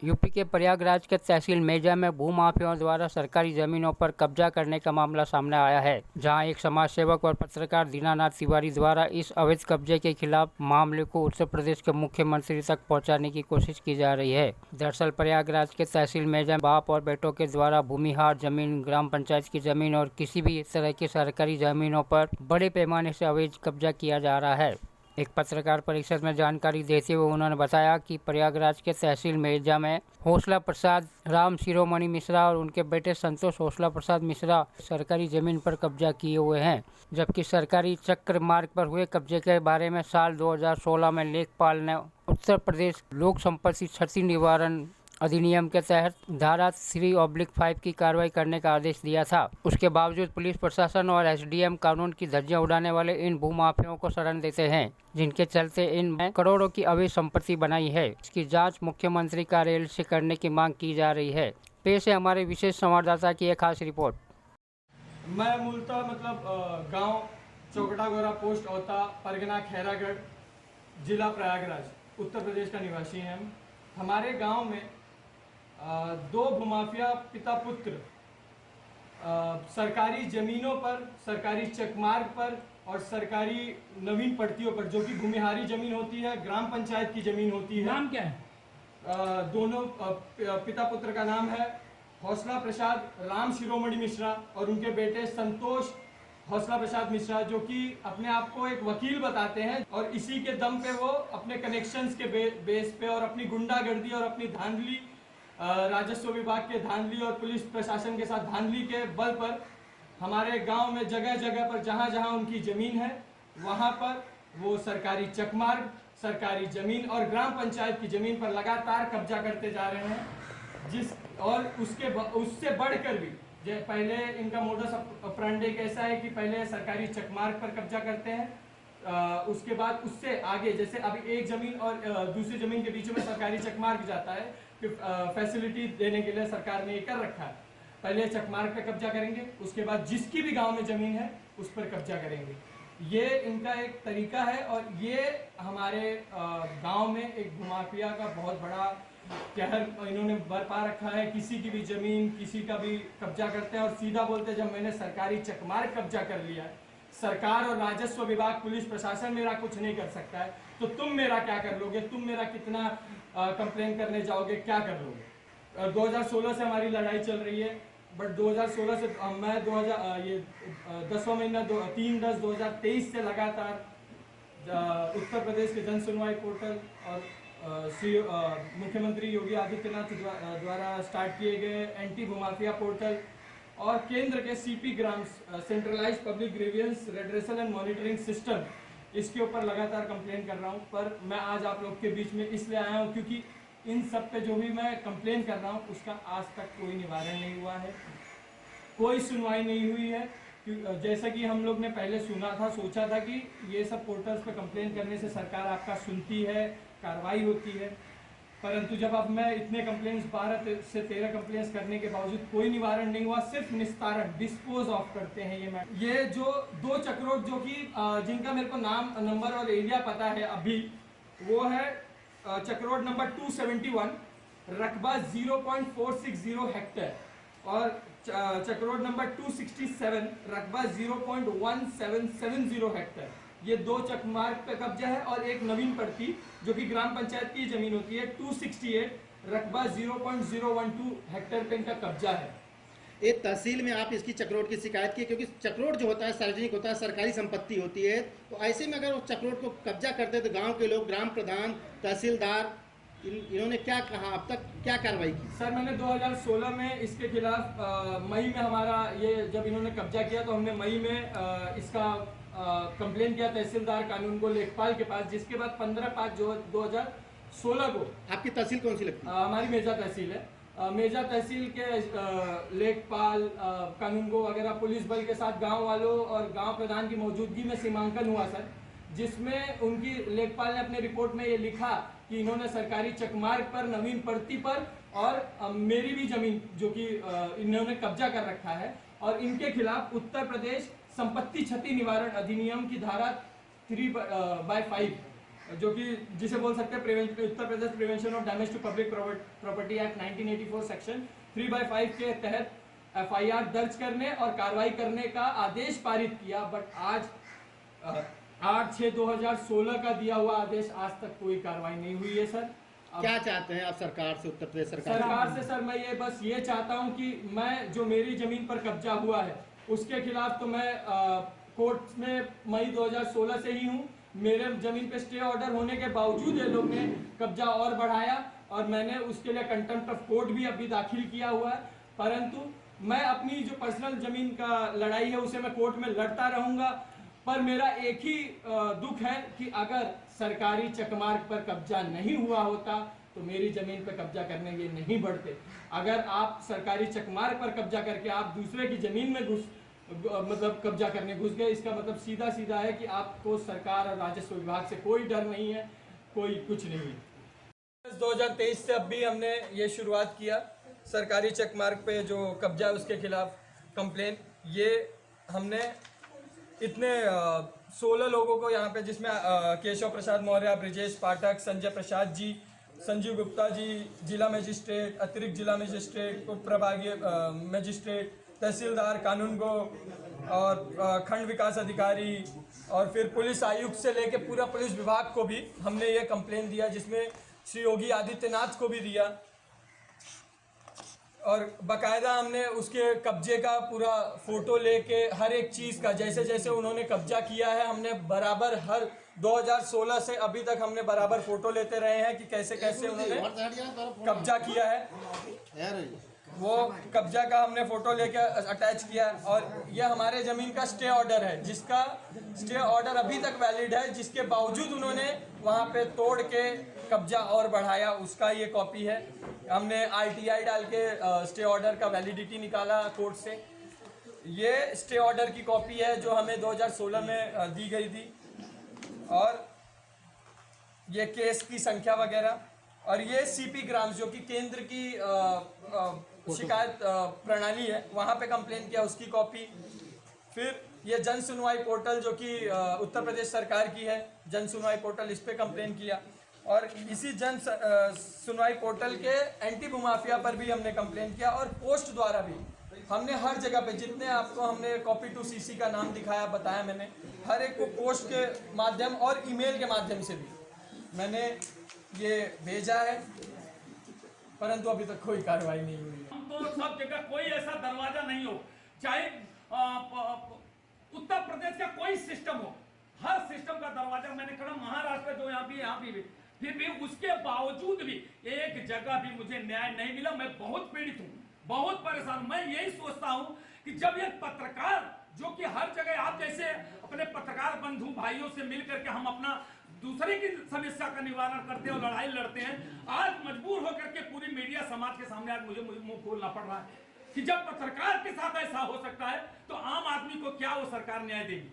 UP के प्रयागराज के तहसील मेजा में भूमाफियाओं द्वारा सरकारी जमीनों पर कब्जा करने का मामला सामने आया है, जहां एक समाज सेवक और पत्रकार दीनानाथ तिवारी द्वारा इस अवैध कब्जे के खिलाफ मामले को उत्तर प्रदेश के मुख्यमंत्री तक पहुंचाने की कोशिश की जा रही है। दरअसल प्रयागराज के तहसील मेजा में बाप और बेटों के द्वारा भूमिहार जमीन, ग्राम पंचायत की जमीन और किसी भी तरह की सरकारी जमीनों पर बड़े पैमाने से अवैध कब्जा किया जा रहा है। एक पत्रकार परिषद में जानकारी देते हुए उन्होंने बताया कि प्रयागराज के तहसील मेजा में हौसला प्रसाद राम शिरोमणि मिश्रा और उनके बेटे संतोष हौसला प्रसाद मिश्रा सरकारी जमीन पर कब्जा किए हुए हैं, जबकि सरकारी चक्र मार्ग पर हुए कब्जे के बारे में साल 2016 में लेखपाल ने उत्तर प्रदेश लोक संपत्ति क्षति निवारण अधिनियम के तहत धारा 3/5 की कार्रवाई करने का आदेश दिया था। उसके बावजूद पुलिस प्रशासन और एसडीएम कानून की धज्जियां उड़ाने वाले इन भूमाफियाओं को शरण देते हैं, जिनके चलते इनमें करोड़ों की अवैध संपत्ति बनाई है। इसकी जांच मुख्यमंत्री कार्यालय से करने की मांग की जा रही है। पेश है हमारे विशेष संवाददाता की एक खास रिपोर्ट। मैं मूलतः गांव चौकटा पोस्ट औता परगना खैरागढ़ जिला प्रयागराज उत्तर प्रदेश का निवासी हैं। हमारे गांव में दो भूमाफिया पिता पुत्र सरकारी जमीनों पर, सरकारी चकमार्ग पर और सरकारी नवीन पट्टियों पर, जो कि भूमिहारी जमीन होती है, ग्राम पंचायत की जमीन होती है। नाम क्या है? दोनों पिता पुत्र का नाम है हौसला प्रसाद राम शिरोमणि मिश्रा और उनके बेटे संतोष हौसला प्रसाद मिश्रा, जो कि अपने आप को एक वकील बताते हैं और इसी के दम पे वो अपने कनेक्शंस के बेस पे और अपनी गुंडागर्दी और अपनी धांधली, राजस्व विभाग के धांधली और पुलिस प्रशासन के साथ धांधली के बल पर हमारे गांव में जगह जगह पर जहां जहां उनकी जमीन है वहां पर वो सरकारी चकमार्ग, सरकारी जमीन और ग्राम पंचायत की जमीन पर लगातार कब्जा करते जा रहे हैं। उससे बढ़कर भी पहले इनका मोडस ऑपरेंडी कैसा है कि पहले सरकारी चकमार्ग पर कब्जा करते हैं, उसके बाद उससे आगे, जैसे अभी एक जमीन और दूसरी जमीन के बीच में सरकारी चकमार्ग जाता है कि फैसिलिटी देने के लिए सरकार ने ये कर रखा है। पहले चकमार्ग पे कब्जा करेंगे, उसके बाद जिसकी भी गांव में जमीन है उस पर कब्जा करेंगे। ये इनका एक तरीका है और ये हमारे गांव में एक भूमाफिया का बहुत बड़ा कहर इन्होंने बरपा रखा है। किसी की भी जमीन, किसी का भी कब्जा करते हैं और सीधा बोलते हैं जब मैंने सरकारी चकमार्ग कब्जा कर लिया है, सरकार और राजस्व विभाग, पुलिस प्रशासन मेरा कुछ नहीं कर सकता है, तो तुम मेरा क्या कर लोगे, तुम मेरा कितना कंप्लेन करने जाओगे, क्या कर लोगे। 2016 से हमारी लड़ाई चल रही है, बट 2016 से मैं 10वां महीना 3/10/2023 से लगातार उत्तर प्रदेश के जन सुनवाई पोर्टल और मुख्यमंत्री योगी आदित्यनाथ द्वारा स्टार्ट किए गए एंटी भूमाफिया पोर्टल और केंद्र के CP grams, centralise public grievance redressal and monitoring system, इसके ऊपर लगातार कंप्लेन कर रहा हूं। पर मैं आज आप लोग के बीच में इसलिए आया हूं क्योंकि इन सब पे जो भी मैं कंप्लेन कर रहा हूं उसका आज तक कोई निवारण नहीं हुआ है, कोई सुनवाई नहीं हुई है। जैसा कि हम लोग ने पहले सुना था, सोचा था कि ये सब पोर्टल्स पे कंप्लेन करने से सरकार आपका सुनती है, कार्रवाई होती है, परंतु जब अब मैं इतने कंप्लेंट्स 12 से 13 कंप्लेंट्स करने के बावजूद कोई निवारण नहीं हुआ, सिर्फ निस्तारण, डिस्पोज ऑफ करते हैं ये जो दो चक्रोट, जो कि जिनका मेरे को नाम, नंबर और एरिया पता है अभी, वो है चक्रोट नंबर 271, रकबा 0.460 हेक्टेयर और चक्रोट नंबर 267, रकबा 0.1770 हेक्टेयर। ये दो चकमार्ग पे कब्जा है और एक नवीन पड़ती जो कि ग्राम पंचायत की जमीन होती है 268, रकबा 0.012 हेक्टेयर पे इनका कब्जा है। एक तहसील में आप इसकी चक्रोट की शिकायत की, क्योंकि चक्रोट जो होता है सार्वजनिक होता है, सरकारी संपत्ति होती है, तो ऐसे में अगर वो चक्रोट को कब्जा करते हैं तो गांव के लोग, ग्राम प्रधान, तहसीलदार, इन्होंने क्या कहा, अब तक क्या कार्रवाई की? सर, मैंने 2016 में इसके खिलाफ मई में हमारा ये जब इन्होंने कब्जा किया तो हमने मई में इसका कंप्लेन किया तहसीलदार कानून को, लेखपाल के पास, जिसके बाद 15/5/2016 को। आपकी तहसील कौन सी लगती है? हमारी मेजा तहसील है। मेजा तहसील के लेखपाल, कानून को वगैरह पुलिस बल के साथ गांव वालों और गांव प्रधान की मौजूदगी में सीमांकन हुआ सर, जिसमें उनकी लेखपाल ने अपने रिपोर्ट में ये लिखा कि इन्होंने सरकारी चकमार्ग पर, नवीन पड़ती पर और मेरी भी जमीन जो कि इन्होंने कब्जा कर रखा है और इनके खिलाफ उत्तर प्रदेश संपत्ति क्षति निवारण अधिनियम की धारा 3/5 जो कि जिसे बोल सकते हैं Uttar Pradesh prevention of damage to public property act 1984 section 3/5 के तहत एफआईआर दर्ज करने और कार्रवाई करने का आदेश पारित किया। बट आज 8/6/2016 का दिया हुआ आदेश आज तक कोई कार्रवाई नहीं हुई है सर। क्या चाहते हैं आप सरकार से, उत्तर प्रदेश सरकार से सर मैं ये बस ये चाहता हूँ कि मैं जो मेरी जमीन पर कब्जा हुआ है उसके खिलाफ तो मैं कोर्ट में मई 2016 से ही हूँ। मेरे जमीन पे स्टे ऑर्डर होने के बावजूद ये लोग ने कब्जा और बढ़ाया और मैंने उसके लिए कंटेम्प्ट ऑफ कोर्ट भी अभी दाखिल किया हुआ है। परंतु मैं अपनी जो पर्सनल जमीन का लड़ाई है उसे मैं कोर्ट में लड़ता रहूंगा। पर मेरा एक ही दुख है कि अगर सरकारी चकमार्ग पर कब्जा नहीं हुआ होता तो मेरी जमीन पर कब्जा करने ये नहीं बढ़ते। अगर आप सरकारी चकमार्ग पर कब्जा करके आप दूसरे की जमीन में मतलब कब्जा करने घुस गए, इसका मतलब सीधा सीधा है कि आपको सरकार और राजस्व विभाग से कोई डर नहीं है, कोई कुछ नहीं है। 2023 से अब भी हमने ये शुरुआत किया सरकारी चकमार्ग पे जो कब्जा है उसके खिलाफ कंप्लेन। ये हमने इतने 16 लोगों को यहाँ पे, जिसमें केशव प्रसाद मौर्य, ब्रिजेश पाठक, संजय प्रसाद जी, संजीव गुप्ता जी, जिला मजिस्ट्रेट, अतिरिक्त जिला मजिस्ट्रेट, उप प्रभागीय मजिस्ट्रेट, तहसीलदार, कानूनगो और खंड विकास अधिकारी और फिर पुलिस आयुक्त से लेके पूरा पुलिस विभाग को भी हमने ये कंप्लेन दिया, जिसमें श्री योगी आदित्यनाथ को भी दिया। और बाकायदा हमने उसके कब्जे का पूरा फोटो लेके हर एक चीज़ का जैसे जैसे उन्होंने कब्जा किया है हमने बराबर हर 2016 से अभी तक हमने बराबर फोटो लेते रहे हैं कि कैसे कैसे उन्होंने कब्जा किया है। वो कब्जा का हमने फोटो लेके अटैच किया है। और यह हमारे ज़मीन का स्टे ऑर्डर है, जिसका स्टे ऑर्डर अभी तक वैलिड है, जिसके बावजूद उन्होंने वहाँ पे तोड़ के कब्जा और बढ़ाया, उसका ये कॉपी है। हमने RTI डाल के स्टे ऑर्डर का वैलिडिटी निकाला कोर्ट से। ये स्टे ऑर्डर की कॉपी है जो हमें 2016 में दी गई थी। और ये केस की संख्या वगैरह, और ये CP ग्राम्स जो कि केंद्र की शिकायत प्रणाली है, वहाँ पे कंप्लेन किया, उसकी कॉपी। फिर ये जन सुनवाई पोर्टल जो कि उत्तर प्रदेश सरकार की है, जन सुनवाई पोर्टल, इस पे कंप्लेन किया। और इसी जन सुनवाई पोर्टल के एंटी भूमाफिया पर भी हमने कंप्लेन किया। और पोस्ट द्वारा भी हमने हर जगह पे, जितने आपको हमने कॉपी टू CC का नाम दिखाया, बताया मैंने, हर एक को पोस्ट के माध्यम और ईमेल के माध्यम से भी मैंने ये भेजा है, परंतु अभी तक कोई कार्रवाई नहीं हुई। हम तो सब जगह कोई ऐसा दरवाजा नहीं हो, चाहे उत्तर प्रदेश का कोई सिस्टम हो, हर सिस्टम का दरवाजा मैंने खड़ा, महाराष्ट्र जो यहाँ भी फिर भी उसके बावजूद भी एक जगह भी मुझे न्याय नहीं मिला। मैं बहुत पीड़ित हूँ, बहुत परेशान। मैं यही सोचता हूँ कि जब एक पत्रकार जो कि हर जगह आप जैसे अपने पत्रकार बंधु भाइयों से मिल करके हम अपना दूसरे की समस्या का निवारण करते हैं और लड़ाई लड़ते हैं, आज मजबूर होकर के पूरी मीडिया समाज के सामने आज मुझे मुंह खोलना पड़ रहा है कि जब पत्रकार के साथ ऐसा हो सकता है तो आम आदमी को क्या वो सरकार न्याय देगी।